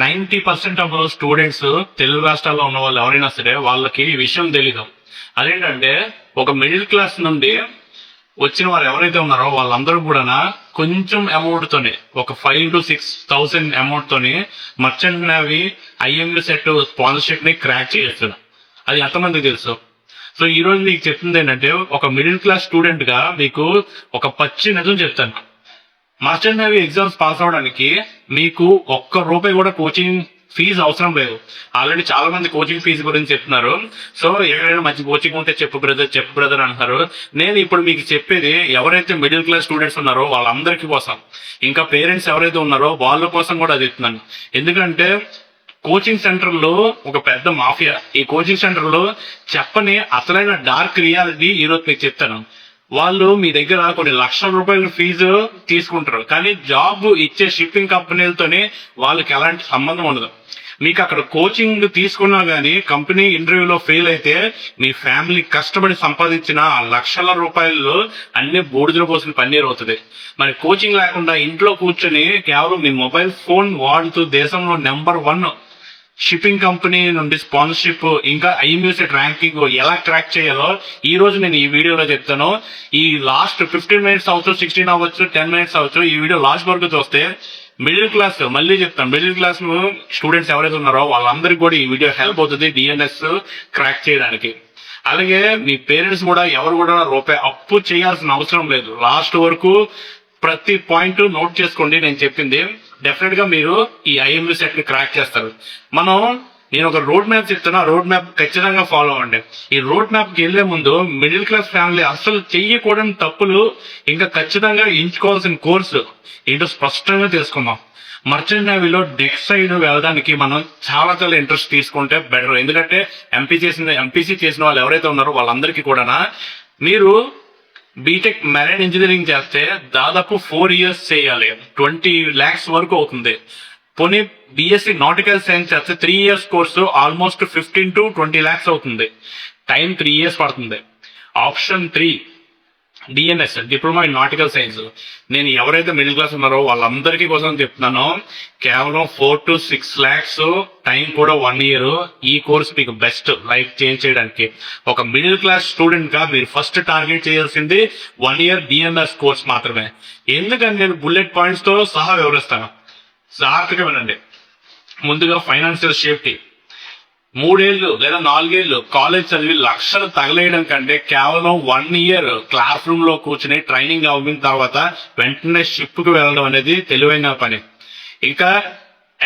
90% of students Telugu రాష్ట్రాల్లో ఉన్న వాళ్ళు ఎవరైనా సరే వాళ్ళకి ఈ విషయం తెలీదు. అదేంటంటే ఒక మిడిల్ క్లాస్ నుండి వచ్చిన వాళ్ళు ఎవరైతే ఉన్నారో వాళ్ళందరూ కూడా కొంచెం అమౌంట్ తోనే ఒక 5,000 to 6,000 అమౌంట్ తోని మర్చెంట్ నేవీ ఐఎంయు సెట్ స్పాన్సర్షిప్ ని క్రాక్ చేయొచ్చు. అది ఎంతమందికి తెలుసు? సో ఈ రోజు మీకు చెప్తుంది ఏంటంటే, ఒక మిడిల్ క్లాస్ స్టూడెంట్ గా మీకు ఒక పచ్చి నిజం చెప్తాను. మర్చెంట్ నేవీ ఎగ్జామ్స్ పాస్ అవడానికి మీకు ₹1 కూడా కోచింగ్ ఫీజు అవసరం లేదు. ఆల్రెడీ చాలా మంది కోచింగ్ ఫీజు గురించి చెప్తున్నారు. సో ఎక్కడైనా మంచి కోచింగ్ ఉంటే చెప్పు బ్రదర్ అంటున్నారు. నేను ఇప్పుడు మీకు చెప్పేది ఎవరైతే మిడిల్ క్లాస్ స్టూడెంట్స్ ఉన్నారో వాళ్ళందరికీ కోసం, ఇంకా పేరెంట్స్ ఎవరైతే ఉన్నారో వాళ్ళ కోసం కూడా అది చెప్తున్నాను. ఎందుకంటే కోచింగ్ సెంటర్ లో ఒక పెద్ద మాఫియా. ఈ కోచింగ్ సెంటర్ లో చెప్పని అసలైన డార్క్ రియాలిటీ ఈ రోజు మీకు చెప్తాను. వాళ్ళు మీ దగ్గర కొన్ని ₹1,00,000 ఫీజు తీసుకుంటారు, కానీ జాబ్ ఇచ్చే షిప్పింగ్ కంపెనీలతోనే వాళ్ళకి ఎలాంటి సంబంధం ఉండదు. మీకు అక్కడ కోచింగ్ తీసుకున్నా గానీ కంపెనీ ఇంటర్వ్యూలో ఫెయిల్ అయితే మీ ఫ్యామిలీ కష్టపడి సంపాదించిన ₹1,00,000 అన్ని బూడిదలో పోసిన పన్నీర్ అవుతుంది. మరి కోచింగ్ లేకుండా ఇంట్లో కూర్చొని కేవలం మీ మొబైల్ ఫోన్ వాడుతూ దేశంలో నెంబర్ 1 షిప్పింగ్ కంపెనీ నుండి స్పాన్సర్షిప్ ఇంకా ఐఎంయు సెట్ ర్యాంకింగ్ ఎలా ట్రాక్ చేయాలో ఈ రోజు నేను ఈ వీడియోలో చెప్తాను. ఈ లాస్ట్ 15 మినిట్స్ అవచ్చు, 16 అవ్వచ్చు, 10 మినిట్స్ అవ్వచ్చు, ఈ వీడియో లాస్ట్ వరకు చూస్తే మిడిల్ క్లాస్, మళ్ళీ చెప్తాను, మిడిల్ క్లాస్ స్టూడెంట్స్ ఎవరైతే ఉన్నారో వాళ్ళందరికీ కూడా ఈ వీడియో హెల్ప్ అవుతుంది డిఎన్ఎస్ క్రాక్ చేయడానికి. అలాగే మీ పేరెంట్స్ కూడా ఎవరు కూడా ₹1 అప్పు చేయాల్సిన అవసరం లేదు. లాస్ట్ వరకు ప్రతి పాయింట్ నోట్ చేసుకోండి నేను చెప్పింది. డెఫినెట్ గా మీరు ఈ ఐఎంయు సెట్ ని క్రాక్ చేస్తారు. నేను ఒక రోడ్ మ్యాప్ చెప్తాను, ఆ రోడ్ మ్యాప్ ఖచ్చితంగా ఫాలో అవ్వండి. ఈ రోడ్ మ్యాప్ కి వెళ్లే ముందు మిడిల్ క్లాస్ ఫ్యామిలీ అసలు చెయ్యకూడని తప్పులు, ఇంకా ఖచ్చితంగా ఎంచుకోవాల్సిన కోర్సు ఏంటో స్పష్టంగా తెలుసుకుందాం. మర్చెంట్ నేవీలో డెక్ సైడ్ వెళ్ళడానికి మనం చాలా ఇంట్రెస్ట్ తీసుకుంటే బెటర్. ఎందుకంటే ఎంపీసీ చేసిన వాళ్ళు ఎవరైతే ఉన్నారో వాళ్ళందరికీ కూడా మీరు బీటెక్ మెరైన్ ఇంజనీరింగ్ చేస్తే దాదాపు 4 years చేయాలి, 20 lakhs వరకు అవుతుంది. పోనీ బిఎస్సి నాటికల్ సైన్స్ చేస్తే 3 years course almost 15 to 20 lakhs అవుతుంది. టైం 3 years పడుతుంది. Option 3 DNS, diploma in nautical science. నేను ఎవరైతే మిడిల్ క్లాస్ ఉన్నారో వాళ్ళందరికీ కోసం చెప్తున్నాను. కేవలం 4 to 6 lakhs, టైం కూడా 1 year. ఈ కోర్స్ మీకు బెస్ట్ లైఫ్ చేంజ్ చేయడానికి. ఒక మిడిల్ క్లాస్ స్టూడెంట్ గా మీరు ఫస్ట్ టార్గెట్ చేయాల్సింది 1 year డిఎన్ఎస్ కోర్స్ మాత్రమే. ఎందుకంటే నేను బుల్లెట్ పాయింట్స్ తో సహా వివరిస్తాను, జాగ్రత్తగా వినండి. ముందుగా ఫైనాన్షియల్ సేఫ్టీ. 3 ఏళ్ళు లేదా 4 ఏళ్ళు కాలేజ్ చదివి లక్షలు తగలేయడం కంటే కేవలం 1 year క్లాస్ రూమ్ లో కూర్చుని ట్రైనింగ్ అవ్విన తర్వాత వెంటనే షిప్ కు వెళ్ళడం అనేది తెలివైన పని. ఇంకా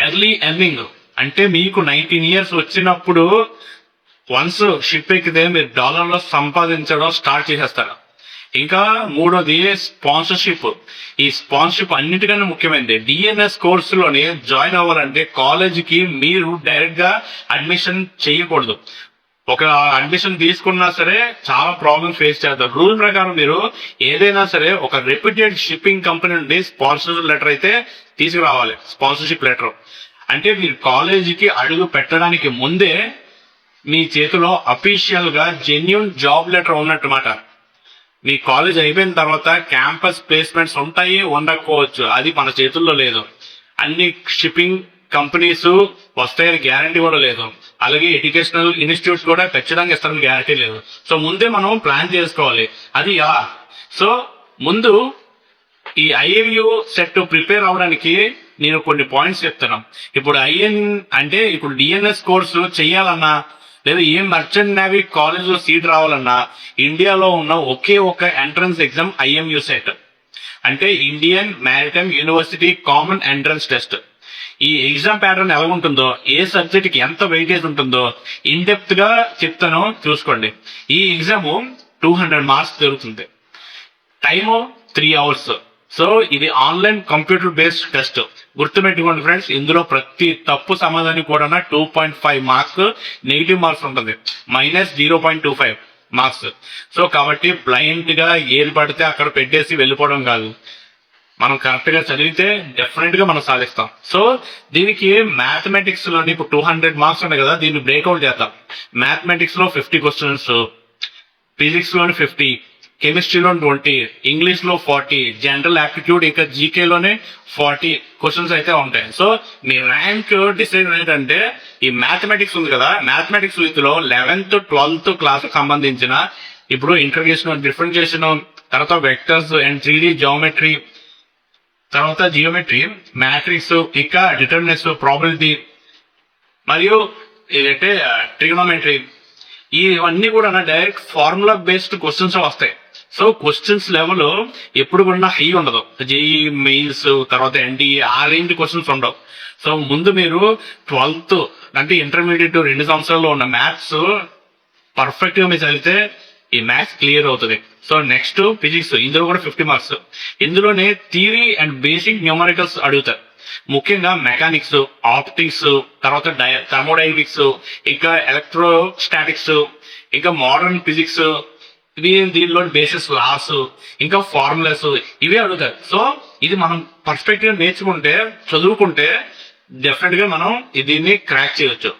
ఎర్లీ ఎర్నింగ్ అంటే మీకు 19 years వచ్చినప్పుడు వన్స్ షిప్ ఎక్కితే మీరు డాలర్లో సంపాదించడం స్టార్ట్ చేసేస్తారు. ఇంకా మూడోది స్పాన్సర్షిప్. ఈ స్పాన్సర్షిప్ అన్నిటికన్నా ముఖ్యమైనది. డిఎన్ఎస్ కోర్సులోని జాయిన్ అవ్వాలంటే కాలేజీకి మీరు డైరెక్ట్ గా అడ్మిషన్ చేయకూడదు. ఒక అడ్మిషన్ తీసుకున్నా సరే చాలా ప్రాబ్లమ్స్ ఫేస్ చేస్తారు. రూల్ ప్రకారం మీరు ఏదైనా సరే ఒక రెప్యూటెడ్ షిప్పింగ్ కంపెనీ నుండి స్పాన్సర్ లెటర్ అయితే తీసుకురావాలి. స్పాన్సర్షిప్ లెటర్ అంటే మీరు కాలేజీకి అడుగు పెట్టడానికి ముందే మీ చేతిలో అఫీషియల్ గా జెన్యూన్ జాబ్ లెటర్ ఉన్నట్టు మాట. మీ కాలేజ్ అయిపోయిన తర్వాత క్యాంపస్ ప్లేస్మెంట్స్ ఉంటాయి, ఉండకపోవచ్చు, అది మన చేతుల్లో లేదు. అన్ని షిప్పింగ్ కంపెనీస్ వస్తాయని గ్యారంటీ కూడా లేదు. అలాగే ఎడ్యుకేషనల్ ఇన్స్టిట్యూట్స్ కూడా ఖచ్చితంగా ఇస్తారని గ్యారంటీ లేదు. సో ముందే మనం ప్లాన్ చేసుకోవాలి. అది ఎలా? సో ముందు ఈ ఐఎంయు సెట్ ప్రిపేర్ అవడానికి నేను కొన్ని పాయింట్స్ చెప్తాను. ఇప్పుడు ఇప్పుడు డిఎన్ఎస్ కోర్సు చెయ్యాలన్నా లేదా ఏ మర్చెంట్ నేవీ కాలేజ్ లో సీట్ రావాలన్నా ఇండియాలో ఉన్న ఒకే ఒక ఎంట్రన్స్ ఎగ్జామ్ ఐఎంయు సెట్, అంటే Indian maritime university common entrance test. ఈ ఎగ్జామ్ ప్యాటర్న్ ఎలా ఉంటుందో, ఏ సబ్జెక్ట్ కి ఎంత వెయిటేజ్ ఉంటుందో ఇన్ డెప్త్ గా చెప్తాను, చూసుకోండి. ఈ ఎగ్జామ్ 200 marks జరుగుతుంది. Time 3 hours. సో ఇది ఆన్లైన్ కంప్యూటర్ బేస్డ్ టెస్ట్. గుర్తుపెట్టుకోండి ఫ్రెండ్స్, ఇందులో ప్రతి తప్పు సమాధానం కూడా 2.5 marks నెగిటివ్ మార్క్స్ ఉంటుంది, -0.25 marks. సో కాబట్టి బ్లైండ్ గా ఏది పడితే అక్కడ పెట్టేసి వెళ్ళిపోవడం కాదు. మనం కరెక్ట్ గా చదివితే డెఫినెట్ గా మనం సాధిస్తాం. సో దీనికి మ్యాథమెటిక్స్ లోని ఇప్పుడు 200 marks ఉన్నాయి కదా, దీన్ని బ్రేక్అవుట్ చేద్దాం. మ్యాథమెటిక్స్ లో 50 questions, ఫిజిక్స్ లోని 50, కెమిస్ట్రీలో 20, ఇంగ్లీష్ లో 40, జనరల్ యాప్టిట్యూడ్ ఇంకా జీకేలోనే 40 క్వశ్చన్స్ అయితే ఉంటాయి. సో మీ ర్యాంక్ డిసైడ్ ఏంటంటే ఈ మ్యాథమెటిక్స్ ఉంది కదా, మ్యాథమెటిక్స్ లో 11th 12th క్లాస్ సంబంధించిన ఇప్పుడు ఇంటర్గ్రేషన్, డిఫరెన్షియేషన్, తర్వాత వెక్టర్స్ అండ్ 3D జియోమెట్రీ, తర్వాత జియోమెట్రీ, మ్యాట్రిక్స్, ఇంకా డిటర్మినెంట్స్, ప్రాబిలిటీ మరియు ఏదంటే ట్రిగనోమెట్రీ, ఇవన్నీ కూడా డైరెక్ట్ ఫార్ములా బేస్డ్ క్వశ్చన్స్ వస్తాయి. సో క్వశ్చన్స్ లెవెల్ ఎప్పుడు కూడా హై ఉండదు. జేఈ మెయిన్స్ తర్వాత ఎన్డీఏ ఆ రేంజ్ క్వశ్చన్స్ ఉండవు. సో ముందు మీరు 12th అంటే ఇంటర్మీడియట్ 2 సంవత్సరాల్లో ఉన్న మ్యాథ్స్ పర్ఫెక్ట్ గా మీరు చదివితే ఈ మ్యాథ్స్ క్లియర్ అవుతుంది. సో నెక్స్ట్ ఫిజిక్స్, ఇందులో కూడా 50 మార్క్స్. ఇందులోనే థియరీ అండ్ బేసిక్ న్యూమరికల్స్ అడుగుతారు. ముఖ్యంగా మెకానిక్స్, ఆప్టిక్స్, తర్వాత థర్మోడైనమిక్స్, ఇంకా ఎలక్ట్రోస్టాటిక్స్, ఇంకా మోడర్న్ ఫిజిక్స్, ఇవి దీనిలో బేసిస్ లాస్, ఇంకా ఫార్ములాస్, ఇవే అడుగుతారు. సో ఇది మనం పర్ఫెక్ట్ గా నేర్చుకుంటే, చదువుకుంటే డెఫినెట్ గా మనం దీన్ని క్రాక్ చేయొచ్చు.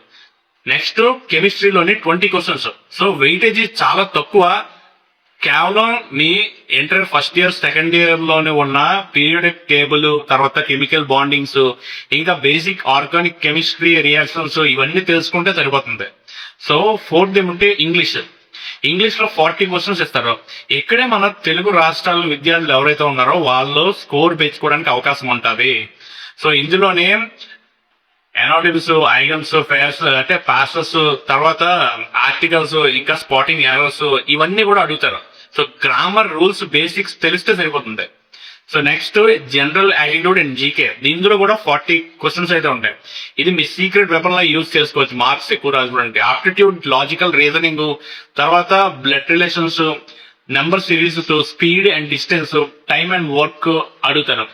నెక్స్ట్ కెమిస్ట్రీలోని 20 క్వశ్చన్స్. సో వెయిటేజ్ చాలా తక్కువ. కేవలం మీ inter first year second year లోనే ఉన్న పీరియాడిక్ టేబుల్, తర్వాత కెమికల్ బాండింగ్స్, ఇంకా బేసిక్ ఆర్గానిక్ కెమిస్ట్రీ రియాక్షన్స్, ఇవన్నీ తెలుసుకుంటే సరిపోతుంది. సో 4th ఏమంటే ఇంగ్లీష్. ఇంగ్లీష్ లో 40 క్వశ్చన్స్ ఇస్తారు. ఇక్కడే మన తెలుగు రాష్ట్రాల విద్యార్థులు ఎవరైతే ఉన్నారో వాళ్ళు స్కోర్ పెంచుకోవడానికి అవకాశం ఉంటుంది. సో ఇందులోనే ఎనాలిటిక్స్, ఐగన్స్, ఫేర్స్ అంటే పాసెస్, తర్వాత ఆర్టికల్స్, ఇంకా స్పాటింగ్ ఎర్రర్స్, ఇవన్నీ కూడా అడుగుతారు. సో గ్రామర్ రూల్స్ బేసిక్స్ తెలిస్తే సరిపోతుంది. So next general attitude and GK, ఇందులో కూడా 40 క్వశ్చన్స్ అయితే ఉంటాయి. ఇది మీ సీక్రెట్ వెపన్ లా యూజ్ చేసుకోవచ్చు మార్క్స్ ఎక్కువ రాసుకోవడానికి. ఆప్టిట్యూడ్, లాజికల్ రీజనింగ్, తర్వాత blood relations, number series, speed and distance, time and work అడుగుతారు.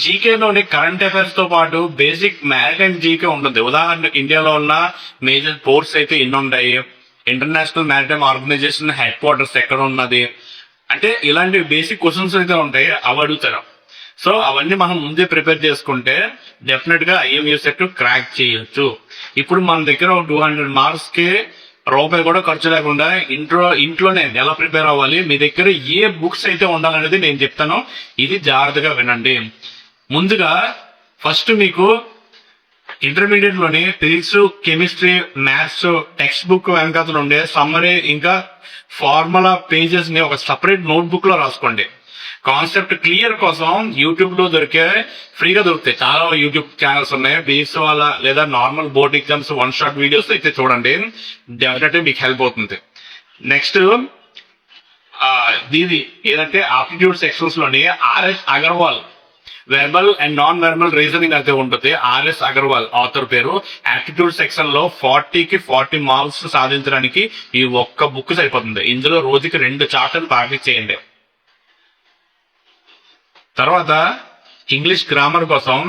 జీకేలోని కరెంట్ అఫైర్స్ తో పాటు బేసిక్ మ్యారిటైమ్ జీకే ఉంటుంది. ఉదాహరణకు ఇండియాలో ఉన్న మేజర్ పోర్ట్స్ అయితే ఎన్ని ఉంటాయి, international maritime organization headquarters ఎక్కడ ఉన్నది, అంటే ఇలాంటి బేసిక్ క్వశ్చన్స్ అయితే ఉంటాయి, అవి అడుగుతారు. సో అవన్నీ మనం ముందే ప్రిపేర్ చేసుకుంటే డెఫినెట్ గా ఐఎంయూ సెట్ క్రాక్ చేయొచ్చు. ఇప్పుడు మన దగ్గర 200 మార్క్స్ కి రూపాయి కూడా ఖర్చు లేకుండా ఇంట్లోనే ఎలా ప్రిపేర్ అవ్వాలి, మీ దగ్గర ఏ బుక్స్ అయితే ఉండాలనేది నేను చెప్తాను. ఇది జాగ్రత్తగా వినండి. ముందుగా ఫస్ట్ మీకు ఇంటర్మీడియట్ లోని physics, chemistry, maths text book వెనకాతలు ఉండే సమ్మరీ, ఇంకా ఫార్ములా పేజెస్ ని ఒక సపరేట్ నోట్ బుక్ లో రాసుకోండి. కాన్సెప్ట్ క్లియర్ కోసం యూట్యూబ్ లో ఫ్రీగా దొరుకుతాయి చాలా యూట్యూబ్ ఛానల్స్ ఉన్నాయి. బేస్ వాళ్ళ లేదా normal board exams 1 shot videos అయితే చూడండి, డెఫినెట్లీ మీకు హెల్ప్ అవుతుంది. నెక్స్ట్ దీది ఏదంటే ఆప్టిట్యూడ్ సెక్షన్స్ లోని RS Agarwal verbal and non verbal reasoning అయితే ఉంటుంది. ఆర్ఎస్ అగర్వాల్ ఆథర్ పేరు. యాప్టిట్యూడ్ సెక్షన్ లో 40కి 40 మార్క్స్ సాధించడానికి ఈ ఒక్క బుక్ సరిపోతుంది. ఇందులో రోజుకి 2 చాప్టర్లు ప్రాక్టీస్ చేయండి. తర్వాత ఇంగ్లీష్ గ్రామర్ కోసం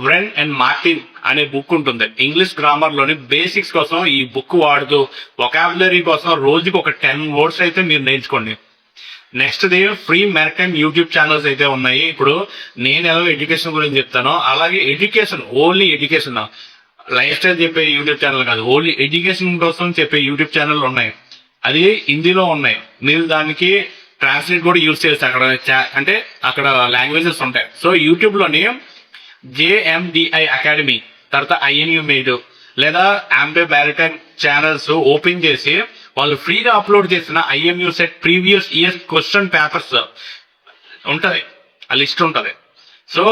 వ్రెన్ అండ్ మార్టిన్ అనే బుక్ ఉంటుంది. ఇంగ్లీష్ గ్రామర్ లోని బేసిక్స్ కోసం ఈ బుక్ వాడుతూ వొకాబులరీ కోసం రోజుకి ఒక 10 వర్డ్స్ అయితే మీరు నేర్చుకోండి. Next the free maritime YouTube channels అయితే ఉన్నాయి. ఇప్పుడు నేను ఎలా ఎడ్యుకేషన్ గురించి చెప్తానో అలాగే education, only education, life style చెప్పే యూట్యూబ్ ఛానల్ కాదు, ఓన్లీ ఎడ్యుకేషన్ కోసం చెప్పే యూట్యూబ్ ఛానల్ ఉన్నాయి. అది హిందీలో ఉన్నాయి. మీరు దానికి ట్రాన్స్లేట్ కూడా యూజ్ చేయొచ్చు. అక్కడ అంటే అక్కడ లాంగ్వేజెస్ ఉంటాయి. సో యూట్యూబ్ లోని జేఎండిఐ అకాడమీ, తర్వాత ఐఎన్యూ మేడ్ లేదా ఆంబే మ్యారిటైమ్ ఛానల్స్ ఓపెన్ చేసి వాళ్ళు ఫ్రీగా అప్లోడ్ చేసిన IMU set previous year question papers ఉంటది, ఆ లిస్ట్ ఉంటది. సో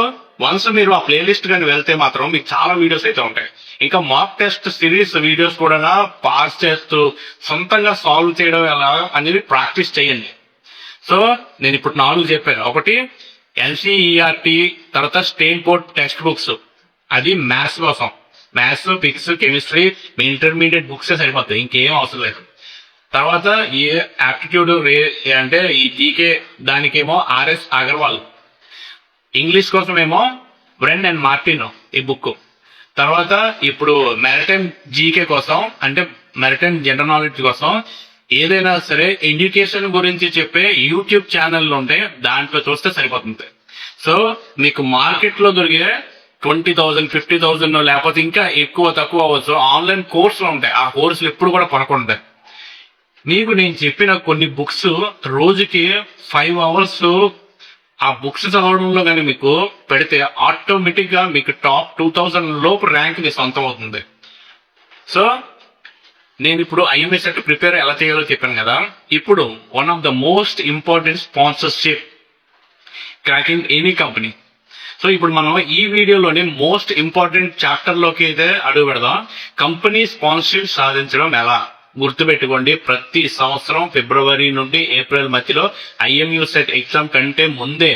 వన్స్ మీరు ఆ ప్లేలిస్ట్ కానీ వెళ్తే మాత్రం మీకు చాలా వీడియోస్ అయితే ఉంటాయి. ఇంకా మాక్ టెస్ట్ సిరీస్ వీడియోస్ కూడా పాస్ చేస్తూ సొంతంగా సాల్వ్ చేయడం ఎలా అనేది ప్రాక్టీస్ చేయండి. సో నేను ఇప్పుడు 4 చెప్పాను. ఒకటి ఎన్సీఈఆర్టీ, తర్వాత స్టేట్ బోర్డ్ టెక్స్ట్ బుక్స్, అది మ్యాథ్స్ కోసం. మ్యాథ్స్, ఫిజిక్స్, కెమిస్ట్రీ మీ ఇంటర్మీడియట్ బుక్స్ సరిపోతాయి, ఇంకేం అవసరం లేదు. తర్వాత ఈ యాప్టిట్యూడ్ అంటే ఈ జీకే దానికేమో ఆర్ఎస్ అగర్వాల్, ఇంగ్లీష్ కోసం ఏమో బ్రెన్ అండ్ మార్టిన్ ఈ బుక్. తర్వాత ఇప్పుడు మ్యారిటైమ్ జీకే కోసం అంటే మ్యారిటైమ్ జనరల్ నాలెడ్జ్ కోసం ఏదైనా సరే ఎడ్యుకేషన్ గురించి చెప్పే యూట్యూబ్ ఛానల్ ఉంటే దాంట్లో చూస్తే సరిపోతుంది. సో మీకు మార్కెట్ లో దొరికే 20,000, 50,000 లేకపోతే ఇంకా ఎక్కువ తక్కువ అవ్వచ్చు ఆన్లైన్ కోర్సులు ఉంటాయి. ఆ కోర్సులు ఎప్పుడు కూడా కొనకుంటాయి. మీకు నేను చెప్పిన కొన్ని బుక్స్ రోజుకి 5 hours ఆ బుక్స్ చదవడంలో కానీ మీకు పెడితే ఆటోమేటిక్ గా మీకు టాప్ 2000 లోపు ర్యాంక్ మీ సొంతం అవుతుంది. సో నేను ఇప్పుడు ఐఎంఏ సెట్ ప్రిపేర్ ఎలా చేయాలో చెప్పాను కదా. ఇప్పుడు one of the most important sponsorship cracking any company. So ఇప్పుడు మనం ఈ వీడియోలోని మోస్ట్ ఇంపార్టెంట్ చాప్టర్ లోకి అయితే అడుగు పెడదాం. కంపెనీ స్పాన్సర్షిప్ సాధించడం ఎలా. గుర్తుపెట్టుకోండి, ప్రతి సంవత్సరం ఫిబ్రవరి నుండి ఏప్రిల్ మధ్యలో ఐఎంయూ సెట్ ఎగ్జామ్ కంటే ముందే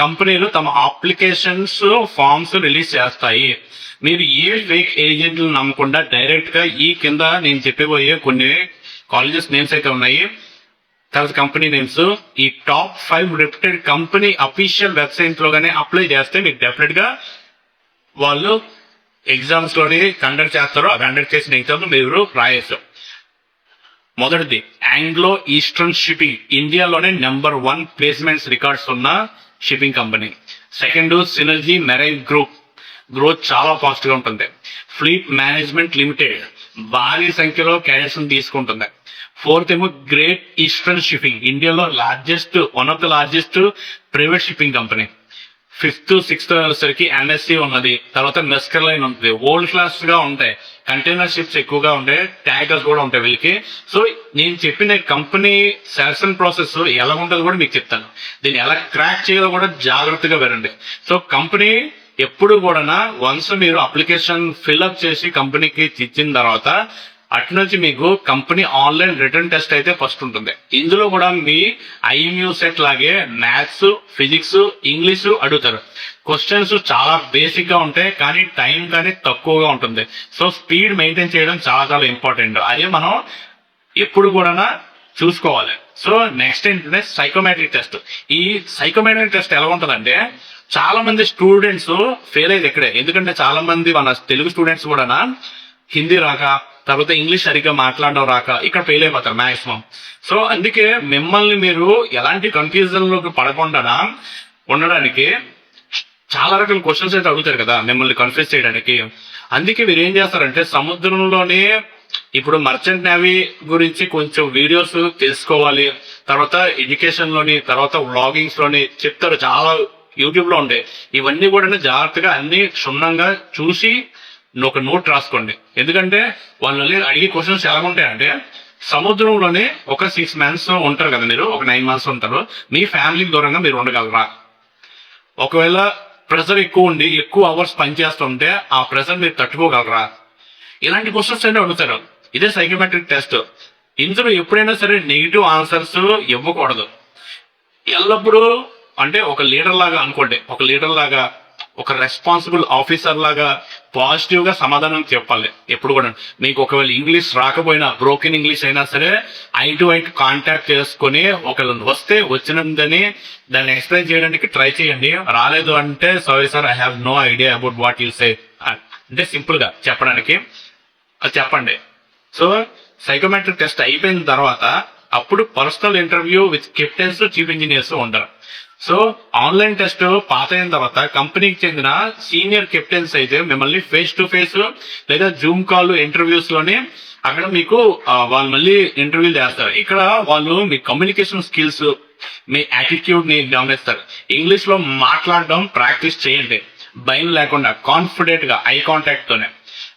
కంపెనీలు తమ అప్లికేషన్స్ ఫామ్స్ రిలీజ్ చేస్తాయి. మీరు ఏ ఫేక్ ఏజెంట్లు నమ్మకుండా డైరెక్ట్ గా ఈ కింద నేను చెప్పబోయే కొన్ని కాలేజెస్ నేమ్స్ అయితే ఉన్నాయి, తర్వాత కంపెనీ నేమ్స్, ఈ top 5 reputed company official website లో గానీ అప్లై చేస్తే మీకు డెఫినెట్ గా వాళ్ళు ఎగ్జామ్స్ లోని కండక్ట్ చేస్తారు. ఆ కండక్ట్ చేసిన ఎగ్జామ్స్ మీరు రాయొచ్చు. మొదటిది ఆంగ్లో ఈస్టర్న్ షిప్పింగ్, ఇండియాలోనే నెంబర్ 1 ప్లేస్మెంట్స్ రికార్డ్స్ ఉన్న shipping company. Second synergy marine group, growth చాలా ఫాస్ట్ గా ఉంటుంది. ఫ్లీట్ మేనేజ్మెంట్ లిమిటెడ్, భారీ సంఖ్యలో క్యాడర్స్ తీసుకుంటుంది. ఫోర్త్ ఏమో గ్రేట్ ఈస్టర్న్ షిప్పింగ్, ఇండియాలో one of the largest private shipping company. Fifth sixth వచ్చేసరికి ఎన్ఎస్సి ఉన్నది, తర్వాత మెస్కర్ లైన్ ఉంటుంది. వరల్డ్ క్లాస్ గా ఉంటాయి, కంటైనర్ షిప్స్ ఎక్కువగా ఉంటాయి, ట్యాంకర్స్ కూడా ఉంటాయి వీళ్ళకి. సో నేను చెప్పిన కంపెనీ సెలక్షన్ ప్రాసెస్ ఎలా ఉంటుందో కూడా మీకు చెప్తాను. దీన్ని ఎలా క్రాక్ చేయాలో కూడా జాగ్రత్తగా వినండి. సో కంపెనీ ఎప్పుడు కూడా వన్స్ మీరు అప్లికేషన్ ఫిల్అప్ చేసి కంపెనీకి ఇచ్చిన తర్వాత అటు నుంచి మీకు కంపెనీ ఆన్లైన్ రిటర్న్ టెస్ట్ అయితే ఫస్ట్ ఉంటుంది. ఇందులో కూడా మీ ఐఎంయూ సెట్ లాగే మ్యాథ్స్, ఫిజిక్స్, ఇంగ్లీష్ అడుగుతారు. క్వశ్చన్స్ చాలా బేసిక్ గా ఉంటాయి, కానీ టైం కానీ తక్కువగా ఉంటుంది. సో స్పీడ్ మెయింటైన్ చేయడం చాలా చాలా ఇంపార్టెంట్. అదే మనం ఎప్పుడు కూడా చూసుకోవాలి. సో నెక్స్ట్ ఏంటంటే సైకోమెట్రిక్ టెస్ట్. ఈ సైకోమెట్రిక్ టెస్ట్ ఎలా ఉంటుందంటే, చాలా మంది స్టూడెంట్స్ ఫెయిల్ అయ్యేది ఇక్కడే. ఎందుకంటే చాలా మంది మన తెలుగు స్టూడెంట్స్ కూడా హిందీ రాక, తర్వాత ఇంగ్లీష్ సరిగ్గా మాట్లాడడం రాక ఇక్కడ ఫెయిల్ అయిపోతారు మాక్సిమం. సో అందుకే మిమ్మల్ని మీరు ఎలాంటి కన్ఫ్యూజన్ లోకి పడకుండా ఉండడానికి చాలా రకాల క్వశ్చన్స్ అయితే అడుగుతారు కదా మిమ్మల్ని కన్ఫ్యూజ్ చేయడానికి. అందుకే మీరు ఏం చేస్తారంటే, సముద్రంలోనే ఇప్పుడు మర్చెంట్ నేవీ గురించి కొంచెం వీడియోస్ తెలుసుకోవాలి, తర్వాత ఎడ్యుకేషన్ లోని, తర్వాత వ్లాగింగ్స్ లోని చెప్తారు, చాలా యూట్యూబ్ లో ఉంటాయి. ఇవన్నీ కూడా జాగ్రత్తగా అన్ని క్షుణ్ణంగా చూసి ఒక నోట్ రాసుకోండి. ఎందుకంటే వాళ్ళు అడిగే క్వశ్చన్స్ ఎలా ఉంటాయంటే, సముద్రంలోనే ఒక 6 months ఉంటారు కదా మీరు, ఒక 9 months ఉంటారు, మీ ఫ్యామిలీకి దూరంగా మీరు ఉండగలరా? ఒకవేళ ప్రెషర్ ఎక్కువ ఉండి ఎక్కువ అవర్స్ పనిచేస్తుంటే ఆ ప్రెషర్ మీరు తట్టుకోగలరా? ఇలాంటి క్వశ్చన్స్ అయితే అడుగుతారు. ఇదే సైకోమెట్రిక్ టెస్ట్. ఇందులో ఎప్పుడైనా సరే నెగిటివ్ ఆన్సర్స్ ఇవ్వకూడదు. ఎల్లప్పుడూ అంటే ఒక లీడర్ లాగా అనుకోండి, ఒక లీడర్ లాగా, ఒక రెస్పాన్సిబుల్ ఆఫీసర్ లాగా పాజిటివ్ గా సమాధానం చెప్పాలి ఎప్పుడు కూడా. మీకు ఒకవేళ ఇంగ్లీష్ రాకపోయినా, బ్రోకెన్ ఇంగ్లీష్ అయినా సరే, ఐ టు ఐ కాంటాక్ట్ చేసుకుని ఒకవేళ వస్తే వచ్చినందని దాన్ని ఎక్స్ప్లెయిన్ చేయడానికి ట్రై చేయండి. రాలేదు అంటే sorry sir, I have no idea about what you say అంటే సింపుల్ గా చెప్పడానికి అది చెప్పండి. సో సైకోమెట్రిక్ టెస్ట్ అయిపోయిన తర్వాత అప్పుడు personal interview with captains, chief engineers ఉంటారు. సో ఆన్లైన్ టెస్ట్ పాస్ అయిన తర్వాత కంపెనీకి చెందిన సీనియర్ కెప్టెన్స్ అయితే మిమ్మల్ని ఫేస్ టు ఫేస్ లేదా జూమ్ కాల్ ఇంటర్వ్యూస్ లోనే అక్కడ మీకు వాళ్ళు మళ్ళీ ఇంటర్వ్యూ చేస్తారు. ఇక్కడ వాళ్ళు మీ కమ్యూనికేషన్ స్కిల్స్, మీ యాటిట్యూడ్ ని గమనిస్తారు. ఇంగ్లీష్ లో మాట్లాడడం ప్రాక్టీస్ చేయండి, భయం లేకుండా కాన్ఫిడెంట్ గా ఐ కాంటాక్ట్ తోనే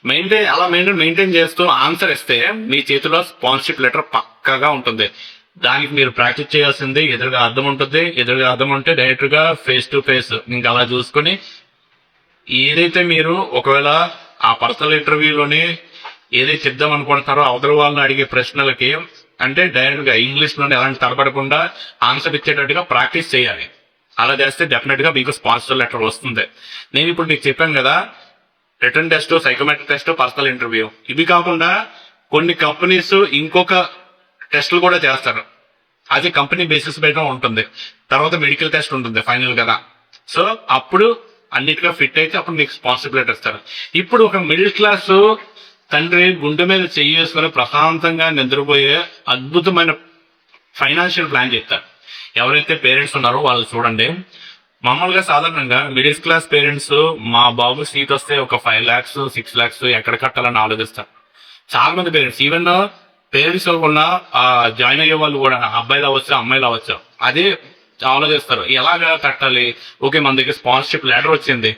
మెయింటైన్ చేస్తూ ఆన్సర్ ఇస్తే మీ చేతిలో స్పాన్సర్షిప్ లెటర్ పక్కాగా ఉంటుంది. దానికి మీరు ప్రాక్టీస్ చేయాల్సింది ఎదురుగా అర్థం ఉంటుంది. ఎదురుగా అర్థం ఉంటే డైరెక్ట్ గా ఫేస్ టు ఫేస్ ఇంకా అలా చూసుకుని ఏదైతే మీరు ఒకవేళ ఆ పర్సనల్ ఇంటర్వ్యూలోని ఏదైతే చెప్దాం అనుకుంటున్నారో అవతల వాళ్ళని అడిగే ప్రశ్నలకి అంటే డైరెక్ట్ గా ఇంగ్లీష్ లోనే ఎలాంటి తడబడకుండా ఆన్సర్ ఇచ్చేటట్టుగా ప్రాక్టీస్ చేయాలి. అలా చేస్తే డెఫినెట్ గా మీకు స్పాన్సర్ లెటర్ వస్తుంది. నేను ఇప్పుడు మీకు చెప్పాను కదా, written test, psychometric test, personal interview. ఇవి కాకుండా కొన్ని కంపెనీస్ ఇంకొక టెస్టులు కూడా చేస్తారు. అది కంపెనీ బేసిస్ పైన ఉంటుంది. తర్వాత మెడికల్ టెస్ట్ ఉంటుంది ఫైనల్ కదా. సో అప్పుడు అన్నిటిగా ఫిట్ అయితే అప్పుడు మీకు స్పాన్సర్షిప్ లెటర్ ఇస్తారు. ఇప్పుడు ఒక మిడిల్ క్లాస్ తండ్రి గుండె మీద చేసుకుని ప్రశాంతంగా నిద్రపోయే అద్భుతమైన ఫైనాన్షియల్ ప్లాన్ చెప్తారు. ఎవరైతే పేరెంట్స్ ఉన్నారో వాళ్ళు చూడండి. మామూలుగా సాధారణంగా మిడిల్ క్లాస్ పేరెంట్స్ మా బాబు సీట్ వస్తే ఒక 5 lakhs 6 lakhs ఎక్కడ కట్టాలని ఆలోచిస్తారు. చాలా మంది పేరెంట్స్, ఈవెన్ పేరెంట్స్ కూడా జాయిన్ అయ్యే వాళ్ళు కూడా అబ్బాయిలు అవ్వచ్చు అమ్మాయిలు అవ్వచ్చు అదే ఆలోచిస్తారు ఎలాగా కట్టాలి. ఓకే, మన దగ్గర స్పాన్సర్షిప్ లెటర్ వచ్చింది,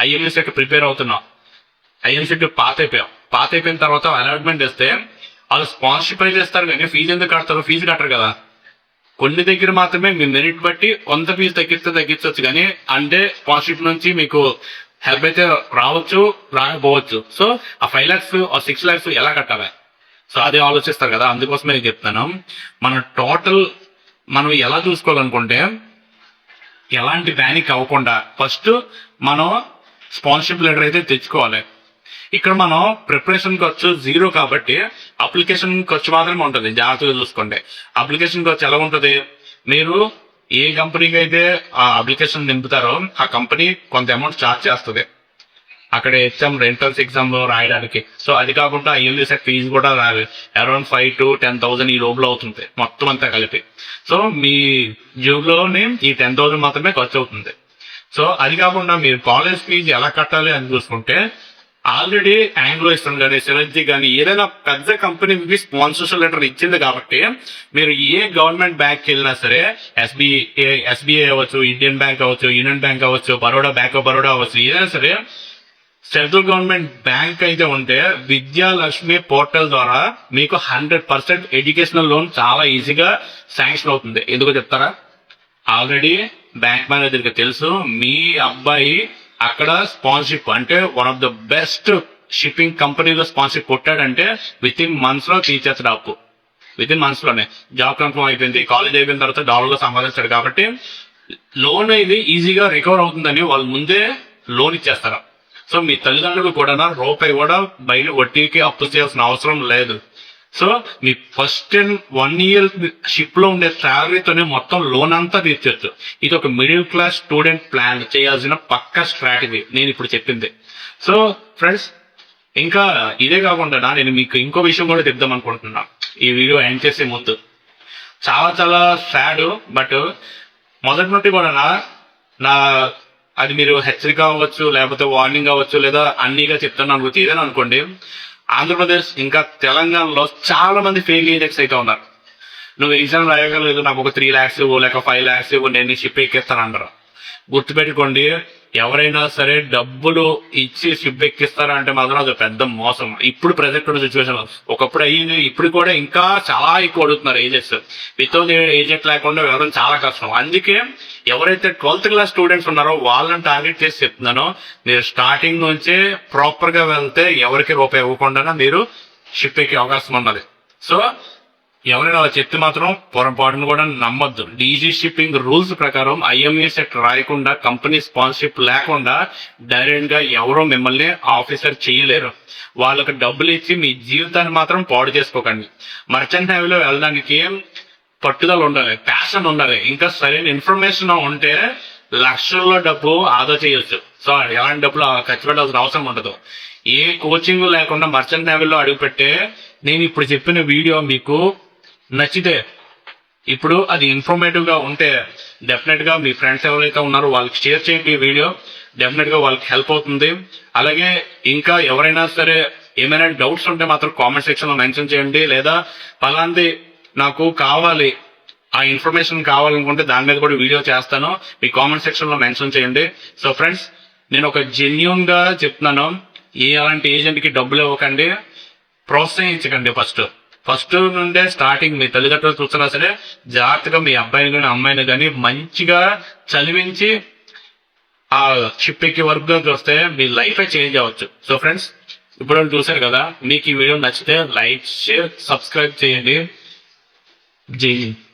ఐఎంఎస్కి ప్రిపేర్ అవుతున్నాం, ఐఎంసీకి పాత అయిపోయిన తర్వాత అలాట్మెంట్ ఇస్తే వాళ్ళు స్పాన్సర్షిప్ అయితే ఇస్తారు కానీ ఫీజు ఎందుకు కడతారు? ఫీజు కట్టరు కదా. కొన్ని దగ్గర మాత్రమే మీ మెరిట్ బట్టి కొంత ఫీజు తగ్గించవచ్చు కానీ అంటే స్పాన్సర్షిప్ నుంచి మీకు హెల్ప్ అయితే రావచ్చు రాకపోవచ్చు. సో ఆ 5 lakhs ఆ 6 lakhs ఎలా కట్టాలి? సో అదే ఆలోచిస్తారు కదా. అందుకోసమే నేను చెప్తాను, మన టోటల్ మనం ఎలా చూసుకోవాలనుకుంటే ఎలాంటి ప్యానిక్ అవ్వకుండా ఫస్ట్ మనం స్పాన్సర్షిప్ లెటర్ అయితే తెచ్చుకోవాలి. ఇక్కడ మనం ప్రిపరేషన్ ఖర్చు 0 కాబట్టి అప్లికేషన్ ఖర్చు మాత్రమే ఉంటుంది. జాగ్రత్తగా చూసుకోండి. అప్లికేషన్ ఖర్చు ఎలా ఉంటుంది? మీరు ఏ కంపెనీకి అయితే ఆ అప్లికేషన్ నింపుతారో ఆ కంపెనీ కొంత అమౌంట్ ఛార్జ్ చేస్తుంది అక్కడ ఎంట్రన్స్ ఎగ్జామ్ రాయడానికి. సో అది కాకుండా ఐఎంఎస్ ఫీజు కూడా అరౌండ్ 5 to 10,000 ఈ లోపల అవుతుంది మొత్తం అంతా కలిపి. సో మీ జోబులోనే ఈ 10,000 మాత్రమే ఖర్చు అవుతుంది. సో అది కాకుండా మీరు కాలేజ్ ఫీజు ఎలా కట్టాలి అని చూసుకుంటే ఆల్రెడీ ఆంగ్లో ఇస్తుంది కానీ సిరంజీ కానీ ఏదైనా పెద్ద కంపెనీ మీకు స్పాన్సర్షిప్ లెటర్ ఇచ్చింది కాబట్టి మీరు ఏ గవర్నమెంట్ బ్యాంక్కి వెళ్ళినా సరే ఎస్బీఐ అవ్వచ్చు, ఇండియన్ బ్యాంక్ అవ్వచ్చు, యూనియన్ బ్యాంక్ అవ్వచ్చు, బ్యాంక్ ఆఫ్ బరోడా అవ్వచ్చు, ఏదైనా సరే సెంట్రల్ గవర్నమెంట్ బ్యాంక్ అయితే ఉంటే విద్యాలక్ష్మి పోర్టల్ ద్వారా మీకు 100% ఎడ్యుకేషనల్ లోన్ చాలా ఈజీగా శాంక్షన్ అవుతుంది. ఎందుకో చెప్తారా? ఆల్రెడీ బ్యాంక్ మేనేజర్కి తెలుసు మీ అబ్బాయి అక్కడ స్పాన్సర్షిప్ అంటే one of the best shipping కంపెనీలో స్పాన్సర్షిప్ కొట్టాడంటే విత్ ఇన్ మంత్స్ లో తీర్చేస్తాడు అప్పు. విత్ ఇన్ మంత్స్ లోనే జాబ్ కన్ఫర్మ్ అయిపోయింది, కాలేజ్ అయిపోయిన తర్వాత డాలర్లో సంపాదిస్తాడు కాబట్టి లోన్ ఇది ఈజీగా రికవర్ అవుతుందని వాళ్ళు ముందే లోన్ ఇచ్చేస్తారు. సో మీ తల్లిదండ్రులు కూడా రూపాయి కూడా బయట వడ్డీకి అప్పు చేయాల్సిన అవసరం లేదు. సో మీ ఫస్ట్ 1 year షిప్ లో ఉండే శాలరీతోనే మొత్తం లోన్ అంతా తీర్చొచ్చు. ఇది ఒక మిడిల్ క్లాస్ స్టూడెంట్ ప్లాన్ చేయాల్సిన పక్కా స్ట్రాటజీ నేను ఇప్పుడు చెప్పింది. సో ఫ్రెండ్స్, ఇంకా ఇదే కాకుండా నేను మీకు ఇంకో విషయం కూడా చెప్దాం అనుకుంటున్నా ఈ వీడియో ఎండ్ చేసే ముందు. చాలా చాలా సాడ్, బట్ మొదటి నుండి కూడా నా అది మీరు హెచ్చరిక అవ్వచ్చు, లేకపోతే వార్నింగ్ అవ్వచ్చు, లేదా అన్నీగా చెప్తున్నాను ఏదైనా అనుకోండి. ఆంధ్రప్రదేశ్ ఇంకా తెలంగాణలో చాలా మంది ఫెయిల్ ఏజెంట్స్ అయితే ఉన్నారు. నువ్వు ఎగ్జామ్ రాయగలలేదు, నాకు ఒక 3 lakhs ఇవ్వు లేక 5 lakhs ఇవ్వు, నేను షిప్ ఎక్కిస్తానంటారు. గుర్తుపెట్టుకోండి, ఎవరైనా సరే డబ్బులు ఇచ్చి షిప్ ఎక్కిస్తారా అంటే మాత్రం అది పెద్ద మోసం. ఇప్పుడు ప్రెసెంట్ ఉన్న సిచ్యువేషన్ ఒకప్పుడు అయ్యింది, ఇప్పుడు కూడా ఇంకా చాలా ఎక్కువ అడుగుతున్నారు ఏజెంట్స్. వితౌట్ ఏజెంట్ లేకుండా వెళ్ళడం చాలా కష్టం. అందుకే ఎవరైతే 12th class స్టూడెంట్స్ ఉన్నారో వాళ్ళని టార్గెట్ చేసి చెప్తున్నానో, మీరు స్టార్టింగ్ నుంచే ప్రాపర్ గా వెళ్తే ఎవరికి రూపాయి ఇవ్వకుండా మీరు షిప్ ఎక్కే అవకాశం ఉన్నది. సో ఎవరైనా అలా చెప్తే మాత్రం పొరపాటును కూడా నమ్మొద్దు. డీజీ షిప్పింగ్ రూల్స్ ప్రకారం ఐఎంఏ సెట్ రాయకుండా, కంపెనీ స్పాన్సర్షిప్ లేకుండా డైరెక్ట్ గా ఎవరో మిమ్మల్ని ఆఫీసర్ చేయలేరు. వాళ్ళకి డబ్బులు ఇచ్చి మీ జీవితాన్ని మాత్రం పాడు చేసుకోకండి. మర్చెంట్ నేవీలో వెళ్ళడానికి పట్టుదల ఉండాలి, ప్యాషన్ ఉండాలి, ఇంకా సరైన ఇన్ఫర్మేషన్ ఉంటే లక్షల్లో డబ్బు ఆదా చేయొచ్చు. సో ఎలాంటి డబ్బులు ఖర్చు పెట్టాల్సిన అవసరం ఉండదు. ఏ కోచింగ్ లేకుండా మర్చెంట్ నేవీలో అడుగుపెట్టే నేను ఇప్పుడు చెప్పిన వీడియో మీకు నచ్చితే, ఇప్పుడు అది ఇన్ఫర్మేటివ్ గా ఉంటే డెఫినెట్ గా మీ ఫ్రెండ్స్ ఎవరైతే ఉన్నారో వాళ్ళకి షేర్ చేయండి. ఈ వీడియో డెఫినెట్ గా వాళ్ళకి హెల్ప్ అవుతుంది. అలాగే ఇంకా ఎవరైనా సరే ఏమైనా డౌట్స్ ఉంటే మాత్రం కామెంట్ సెక్షన్ లో మెన్షన్ చేయండి. లేదా పలాంటి నాకు కావాలి, ఆ ఇన్ఫర్మేషన్ కావాలనుకుంటే దాని మీద కూడా వీడియో చేస్తాను, మీ కామెంట్ సెక్షన్ లో మెన్షన్ చేయండి. సో ఫ్రెండ్స్, నేను ఒక జెన్యూన్ గా చెప్తున్నాను, అలాంటి ఏజెంట్ కి డబ్బులు ఇవ్వకండి, ప్రోత్సహించకండి. ఫస్ట్ నుండే స్టార్టింగ్ మీ తల్లిదండ్రులు చూస్తున్నా సరే జాగ్రత్తగా మీ అబ్బాయిని కానీ అమ్మాయిని కానీ మంచిగా చదివించి ఆ షిప్ ఎక్కే వరకు వస్తే మీ లైఫ్ చేంజ్ అవ్వచ్చు. సో ఫ్రెండ్స్, ఇప్పుడు చూసారు కదా, మీకు ఈ వీడియో నచ్చితే లైక్, షేర్, సబ్స్క్రైబ్ చేయండి. జై హింద్.